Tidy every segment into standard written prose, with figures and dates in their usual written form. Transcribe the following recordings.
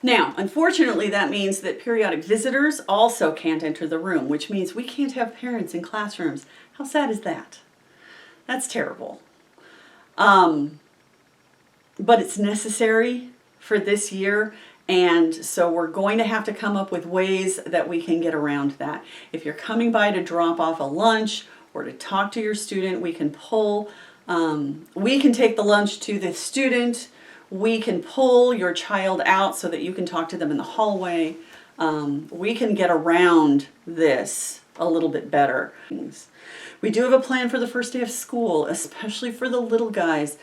Now, unfortunately, that means that periodic visitors also can't enter the room, which means we can't have parents in classrooms. How sad is that? That's terrible. But it's necessary for this year, and so we're going to have to come up with ways that we can get around that. If you're coming by to drop off a lunch or to talk to your student, we can take the lunch to the student. We can pull your child out so that you can talk to them in the hallway. We can get around this a little bit better. We do have a plan for the first day of school, especially for the little guys,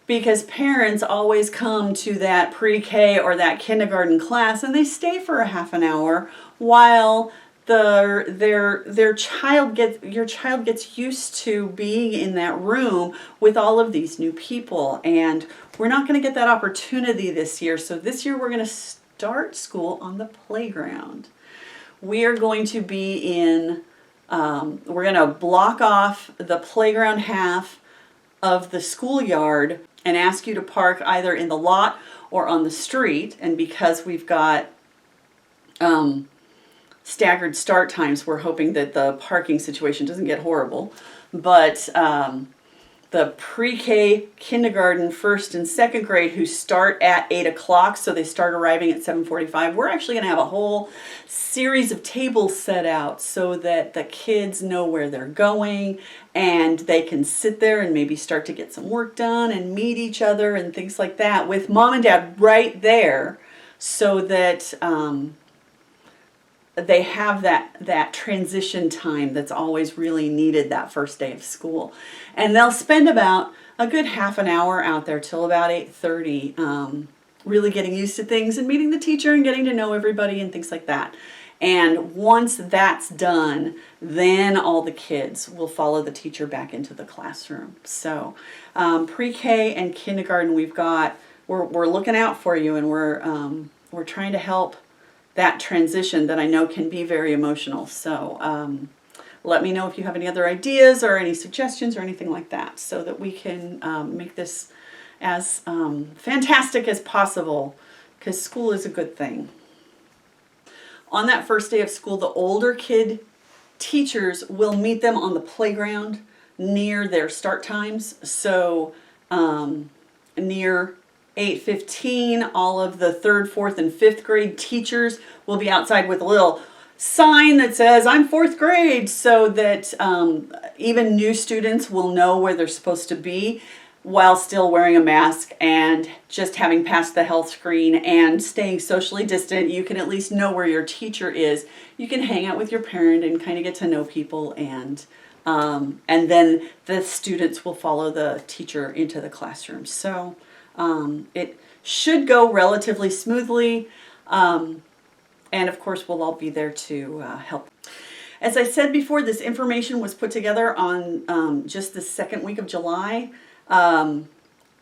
because parents always come to that pre-K or that kindergarten class and they stay for a half an hour while your child gets used to being in that room with all of these new people, and we're not going to get that opportunity this year. So this year we're going to start school on the playground. We are going to be we're going to block off the playground half of the schoolyard and ask you to park either in the lot or on the street. And because we've got staggered start times, we're hoping that the parking situation doesn't get horrible. But the pre-K, kindergarten, first and second grade who start at 8 o'clock, so they start arriving at 7:45, we're actually going to have a whole series of tables set out so that the kids know where they're going and they can sit there and maybe start to get some work done and meet each other and things like that with mom and dad right there, so that they have that transition time that's always really needed that first day of school. And they'll spend about a good half an hour out there till about 8:30, really getting used to things and meeting the teacher and getting to know everybody and things like that. And once that's done, then all the kids will follow the teacher back into the classroom. So pre-K and kindergarten, we're looking out for you, and we're trying to help that transition that I know can be very emotional. So let me know if you have any other ideas or any suggestions or anything like that, so that we can make this as fantastic as possible, because school is a good thing. On that first day of school, the older kid teachers will meet them on the playground near their start times. So near 8:15, all of the 3rd, 4th, and 5th grade teachers will be outside with a little sign that says, "I'm 4th grade," so that even new students will know where they're supposed to be while still wearing a mask and just having passed the health screen and staying socially distant. You can at least know where your teacher is. You can hang out with your parent and kind of get to know people, and then the students will follow the teacher into the classroom. So it should go relatively smoothly, and of course we'll all be there to help. As I said before, this information was put together on just the second week of July.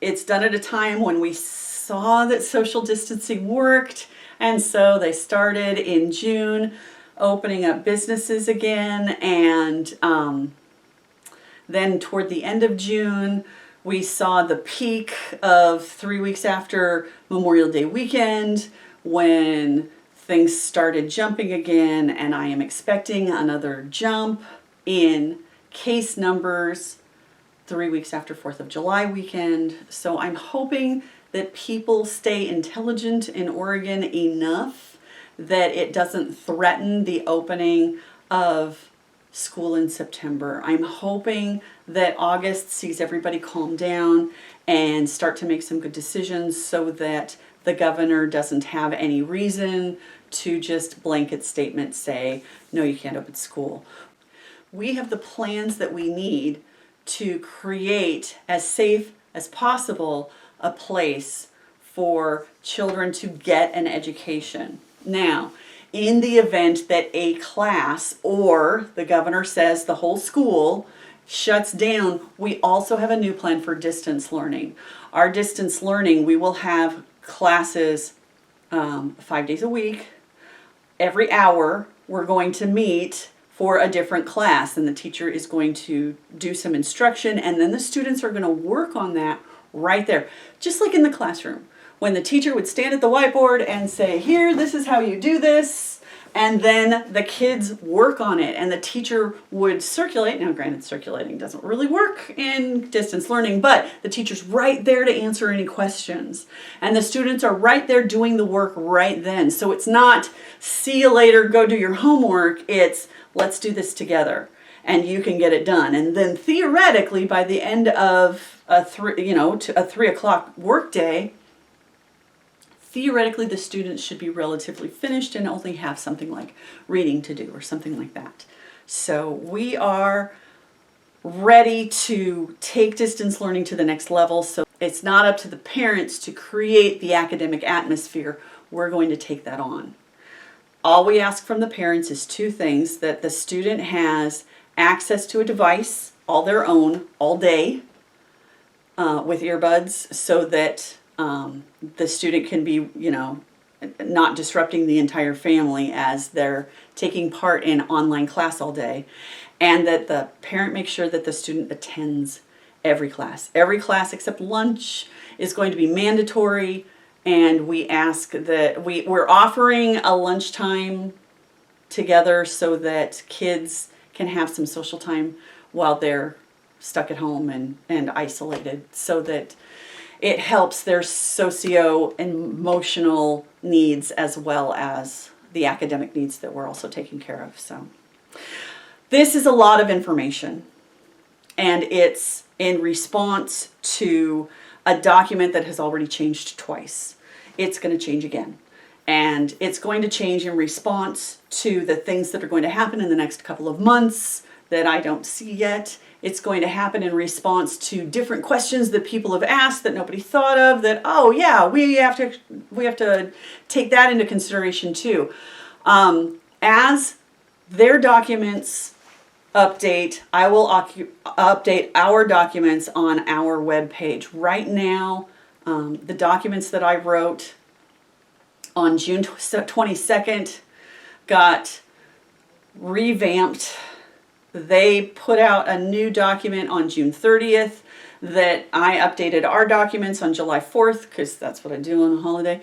It's done at a time when we saw that social distancing worked, and so they started in June opening up businesses again, and then toward the end of June we saw the peak of 3 weeks after Memorial Day weekend when things started jumping again, and I am expecting another jump in case numbers 3 weeks after 4th of July weekend. So I'm hoping that people stay intelligent in Oregon enough that it doesn't threaten the opening of school in September. I'm hoping that August sees everybody calm down and start to make some good decisions, so that the governor doesn't have any reason to just blanket statement say, no, you can't open school. We have the plans that we need to create as safe as possible a place for children to get an education. Now, in the event that a class, or the governor says the whole school, shuts down, we also have a new plan for distance learning. Our distance learning, we will have classes 5 days a week. Every hour we're going to meet for a different class, and the teacher is going to do some instruction, and then the students are going to work on that right there, just like in the classroom. when the teacher would stand at the whiteboard and say, here, this is how you do this. And then the kids work on it and the teacher would circulate. Now, granted, circulating doesn't really work in distance learning, but the teacher's right there to answer any questions. And the students are right there doing the work right then. So it's not, see you later, go do your homework. It's, let's do this together and you can get it done. And then theoretically, by the end of a 3 o'clock workday, theoretically, the students should be relatively finished and only have something like reading to do or something like that. So we are ready to take distance learning to the next level. So it's not up to the parents to create the academic atmosphere. We're going to take that on. All we ask from the parents is 2 things: that the student has access to a device, all their own, all day, with earbuds, so that the student can be, not disrupting the entire family as they're taking part in online class all day, and that the parent makes sure that the student attends every class. Every class except lunch is going to be mandatory, and we ask that we're offering a lunchtime together so that kids can have some social time while they're stuck at home and isolated, so that it helps their socio-emotional needs as well as the academic needs that we're also taking care of. So this is a lot of information, and it's in response to a document that has already changed twice. It's going to change again. And it's going to change in response to the things that are going to happen in the next couple of months that I don't see yet. It's going to happen in response to different questions that people have asked that nobody thought of, that, oh yeah, we have to take that into consideration too. As their documents update, I will update our documents on our webpage. Right now, the documents that I wrote on June 22nd got revamped. They put out a new document on June 30th that I updated our documents on July 4th, because that's what I do on a holiday.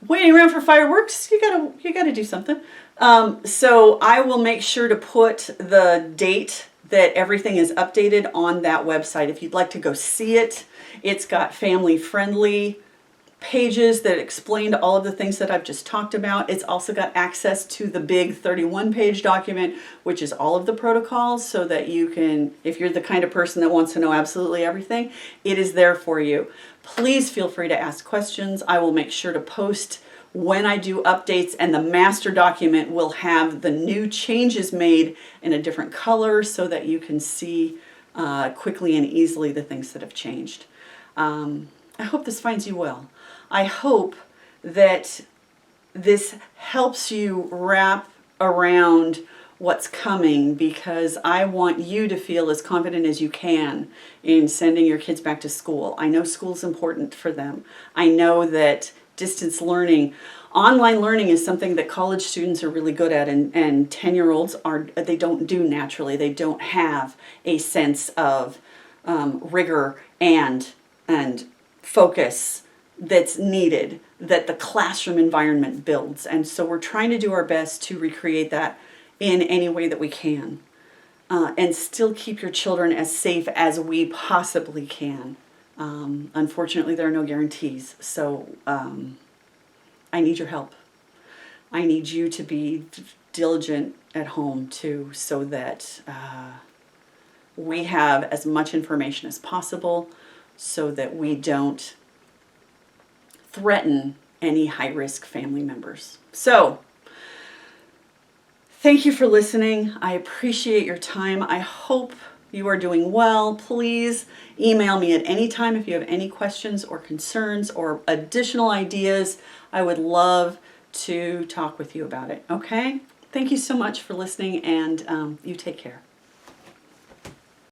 Waiting around for fireworks, you gotta do something. So I will make sure to put the date that everything is updated on that website. If you'd like to go see it, it's got family-friendly pages that explained all of the things that I've just talked about. It's also got access to the big 31-page document, which is all of the protocols, so that you can, if you're the kind of person that wants to know absolutely everything, it is there for you. Please feel free to ask questions. I will make sure to post when I do updates, and the master document will have the new changes made in a different color so that you can see quickly and easily the things that have changed. I hope this finds you well. I hope that this helps you wrap around what's coming, because I want you to feel as confident as you can in sending your kids back to school. I know school's important for them. I know that distance learning, online learning is something that college students are really good at, and 10-year-olds they don't do naturally. They don't have a sense of rigor and focus that's needed, that the classroom environment builds. And so we're trying to do our best to recreate that in any way that we can, and still keep your children as safe as we possibly can. Unfortunately, there are no guarantees. So I need your help. I need you to be diligent at home too, so that we have as much information as possible, so that we don't threaten any high-risk family members. So, thank you for listening. I appreciate your time. I hope you are doing well. Please email me at any time if you have any questions or concerns or additional ideas. I would love to talk with you about it, okay? Thank you so much for listening, and you take care.